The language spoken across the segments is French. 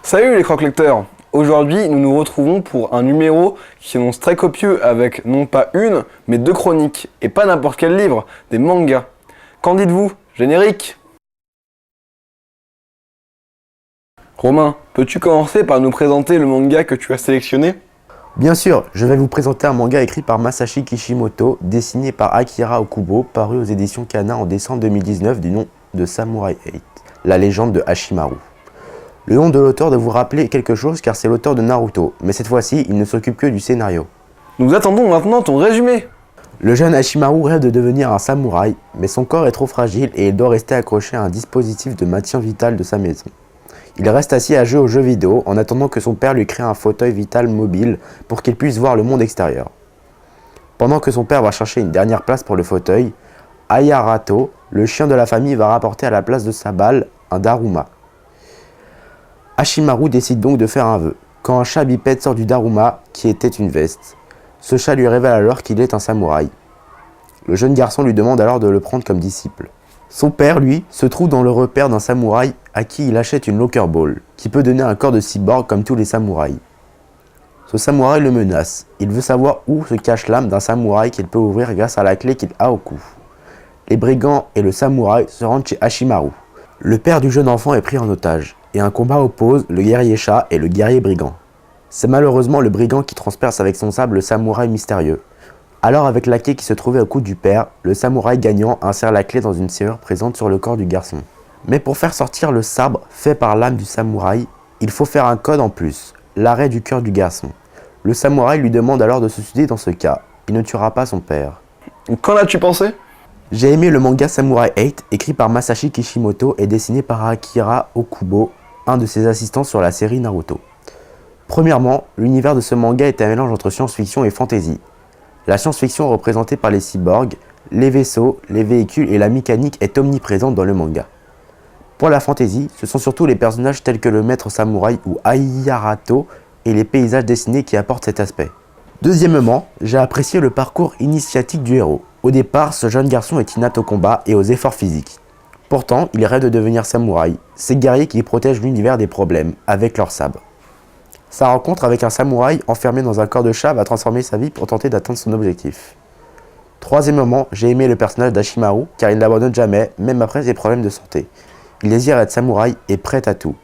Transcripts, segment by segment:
Salut les croque-lecteurs! Aujourd'hui, nous nous retrouvons pour un numéro qui annonce très copieux avec non pas une, mais deux chroniques, et pas n'importe quel livre, des mangas. Qu'en dites-vous? Générique! Romain, peux-tu commencer par nous présenter le manga que tu as sélectionné? Bien sûr, je vais vous présenter un manga écrit par Masashi Kishimoto, dessiné par Akira Okubo, paru aux éditions Kana en décembre 2019 du nom de Samurai 8, la légende de Hashimaru. Le nom de l'auteur doit vous rappeler quelque chose car c'est l'auteur de Naruto, mais cette fois-ci, il ne s'occupe que du scénario. Nous attendons maintenant ton résumé! Le jeune Hashimaru rêve de devenir un samouraï, mais son corps est trop fragile et il doit rester accroché à un dispositif de maintien vital de sa maison. Il reste assis à jouer aux jeux vidéo en attendant que son père lui crée un fauteuil vital mobile pour qu'il puisse voir le monde extérieur. Pendant que son père va chercher une dernière place pour le fauteuil, Ayarato, le chien de la famille, va rapporter à la place de sa balle un Daruma. Hashimaru décide donc de faire un vœu, quand un chat bipède sort du Daruma, qui était une veste. Ce chat lui révèle alors qu'il est un samouraï. Le jeune garçon lui demande alors de le prendre comme disciple. Son père, lui, se trouve dans le repère d'un samouraï à qui il achète une Locker Ball, qui peut donner un corps de cyborg comme tous les samouraïs. Ce samouraï le menace. Il veut savoir où se cache l'âme d'un samouraï qu'il peut ouvrir grâce à la clé qu'il a au cou. Les brigands et le samouraï se rendent chez Hashimaru. Le père du jeune enfant est pris en otage, et un combat oppose le guerrier chat et le guerrier brigand. C'est malheureusement le brigand qui transperce avec son sabre le samouraï mystérieux. Alors avec la clé qui se trouvait au cou du père, le samouraï gagnant insère la clé dans une serrure présente sur le corps du garçon. Mais pour faire sortir le sabre fait par l'âme du samouraï, il faut faire un code en plus, l'arrêt du cœur du garçon. Le samouraï lui demande alors de se suicider dans ce cas. Il ne tuera pas son père. Qu'en as-tu pensé? J'ai aimé le manga Samurai 8, écrit par Masashi Kishimoto et dessiné par Akira Okubo, un de ses assistants sur la série Naruto. Premièrement, l'univers de ce manga est un mélange entre science-fiction et fantasy. La science-fiction représentée par les cyborgs, les vaisseaux, les véhicules et la mécanique est omniprésente dans le manga. Pour la fantasy, ce sont surtout les personnages tels que le maître samouraï ou Ayarato et les paysages dessinés qui apportent cet aspect. Deuxièmement, j'ai apprécié le parcours initiatique du héros. Au départ, ce jeune garçon est inapte au combat et aux efforts physiques. Pourtant, il rêve de devenir samouraï, ces guerriers qui protègent l'univers des problèmes avec leur sabre. Sa rencontre avec un samouraï enfermé dans un corps de chat va transformer sa vie pour tenter d'atteindre son objectif. Troisièmement, j'ai aimé le personnage d'Hashimaru car il n'abandonne jamais, même après ses problèmes de santé. Il désire être samouraï et prêt à tout.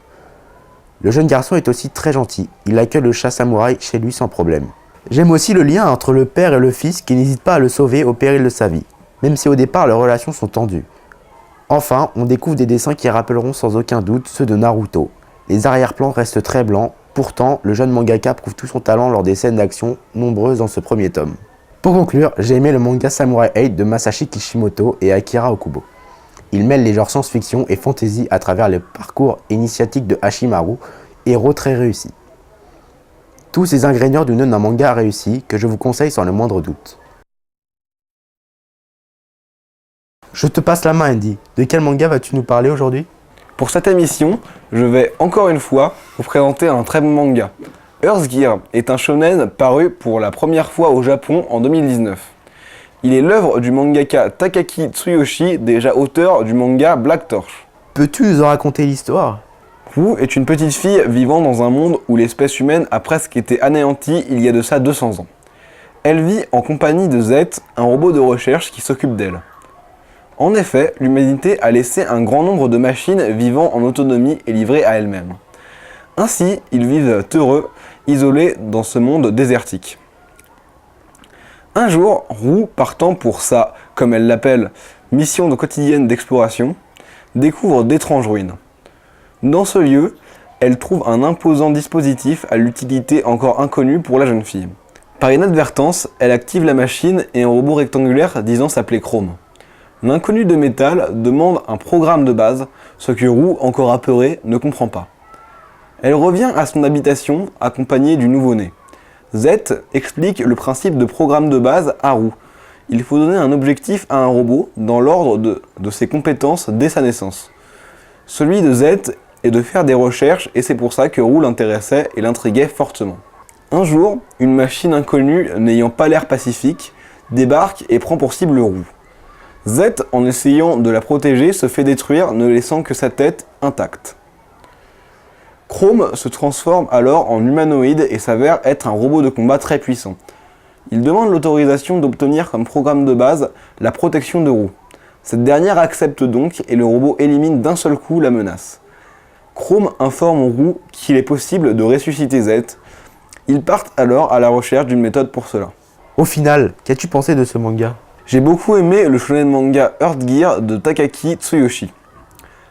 Le jeune garçon est aussi très gentil, il accueille le chat samouraï chez lui sans problème. J'aime aussi le lien entre le père et le fils qui n'hésite pas à le sauver au péril de sa vie, même si au départ leurs relations sont tendues. Enfin, on découvre des dessins qui rappelleront sans aucun doute ceux de Naruto. Les arrière-plans restent très blancs, pourtant le jeune mangaka prouve tout son talent lors des scènes d'action nombreuses dans ce premier tome. Pour conclure, j'ai aimé le manga Samurai 8 de Masashi Kishimoto et Akira Okubo. Il mêle les genres science-fiction et fantasy à travers le parcours initiatique de Hashimaru, héros très réussi. Tous ces ingrédients donnent un manga réussi que je vous conseille sans le moindre doute. Je te passe la main Andy, de quel manga vas-tu nous parler aujourd'hui? Pour cette émission, je vais encore une fois vous présenter un très bon manga. Earth Gear est un shonen paru pour la première fois au Japon en 2019. Il est l'œuvre du mangaka Takaki Tsuyoshi, déjà auteur du manga Black Torch. Peux-tu nous en raconter l'histoire? Ru est une petite fille vivant dans un monde où l'espèce humaine a presque été anéantie il y a de ça 200 ans. Elle vit en compagnie de Z, un robot de recherche qui s'occupe d'elle. En effet, l'humanité a laissé un grand nombre de machines vivant en autonomie et livrées à elles-mêmes. Ainsi, ils vivent heureux, isolés dans ce monde désertique. Un jour, Ru, partant pour sa, comme elle l'appelle, mission quotidienne d'exploration, découvre d'étranges ruines. Dans ce lieu, elle trouve un imposant dispositif à l'utilité encore inconnue pour la jeune fille. Par inadvertance, elle active la machine et un robot rectangulaire disant s'appeler Chrome. L'inconnu de métal demande un programme de base, ce que Ru, encore apeurée, ne comprend pas. Elle revient à son habitation accompagnée du nouveau-né. Z explique le principe de programme de base à Ru. Il faut donner un objectif à un robot dans l'ordre de ses compétences dès sa naissance. Celui de Z est de faire des recherches et c'est pour ça que Ru l'intéressait et l'intriguait fortement. Un jour, une machine inconnue n'ayant pas l'air pacifique débarque et prend pour cible Ru. Z, en essayant de la protéger, se fait détruire, ne laissant que sa tête intacte. Chrome se transforme alors en humanoïde et s'avère être un robot de combat très puissant. Il demande l'autorisation d'obtenir comme programme de base la protection de Roux. Cette dernière accepte donc et le robot élimine d'un seul coup la menace. Chrome informe Roux qu'il est possible de ressusciter Z. Ils partent alors à la recherche d'une méthode pour cela. Au final, qu'as-tu pensé de ce manga? J'ai beaucoup aimé le shonen manga Earth Gear de Takaki Tsuyoshi.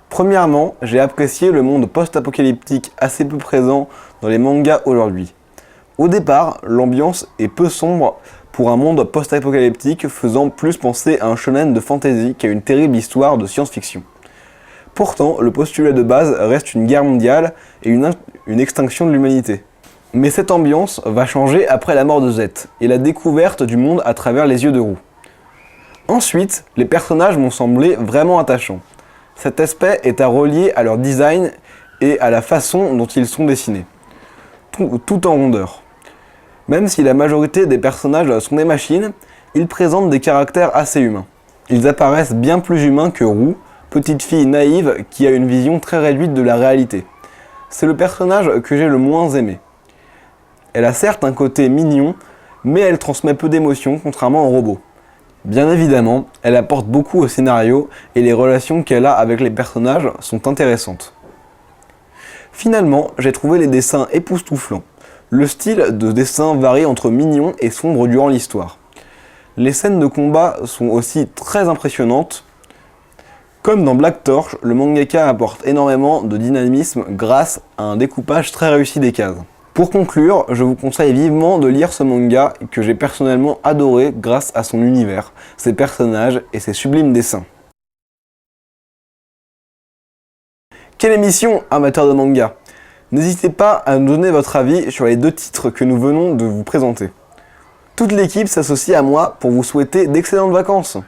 Premièrement, j'ai apprécié le monde post-apocalyptique assez peu présent dans les mangas aujourd'hui. Au départ, l'ambiance est peu sombre pour un monde post-apocalyptique faisant plus penser à un shonen de fantasy qu'à une terrible histoire de science-fiction. Pourtant, le postulat de base reste une guerre mondiale et une extinction de l'humanité. Mais cette ambiance va changer après la mort de Z et la découverte du monde à travers les yeux de Roux. Ensuite, les personnages m'ont semblé vraiment attachants. Cet aspect est à relier à leur design et à la façon dont ils sont dessinés, tout en rondeur. Même si la majorité des personnages sont des machines, ils présentent des caractères assez humains. Ils apparaissent bien plus humains que Roux, petite fille naïve qui a une vision très réduite de la réalité. C'est le personnage que j'ai le moins aimé. Elle a certes un côté mignon, mais elle transmet peu d'émotions contrairement au robot. Bien évidemment, elle apporte beaucoup au scénario et les relations qu'elle a avec les personnages sont intéressantes. Finalement, j'ai trouvé les dessins époustouflants. Le style de dessin varie entre mignon et sombre durant l'histoire. Les scènes de combat sont aussi très impressionnantes. Comme dans Black Torch, le mangaka apporte énormément de dynamisme grâce à un découpage très réussi des cases. Pour conclure, je vous conseille vivement de lire ce manga que j'ai personnellement adoré grâce à son univers, ses personnages et ses sublimes dessins. Quelle émission, amateurs de manga! N'hésitez pas à nous donner votre avis sur les 2 titres que nous venons de vous présenter. Toute l'équipe s'associe à moi pour vous souhaiter d'excellentes vacances.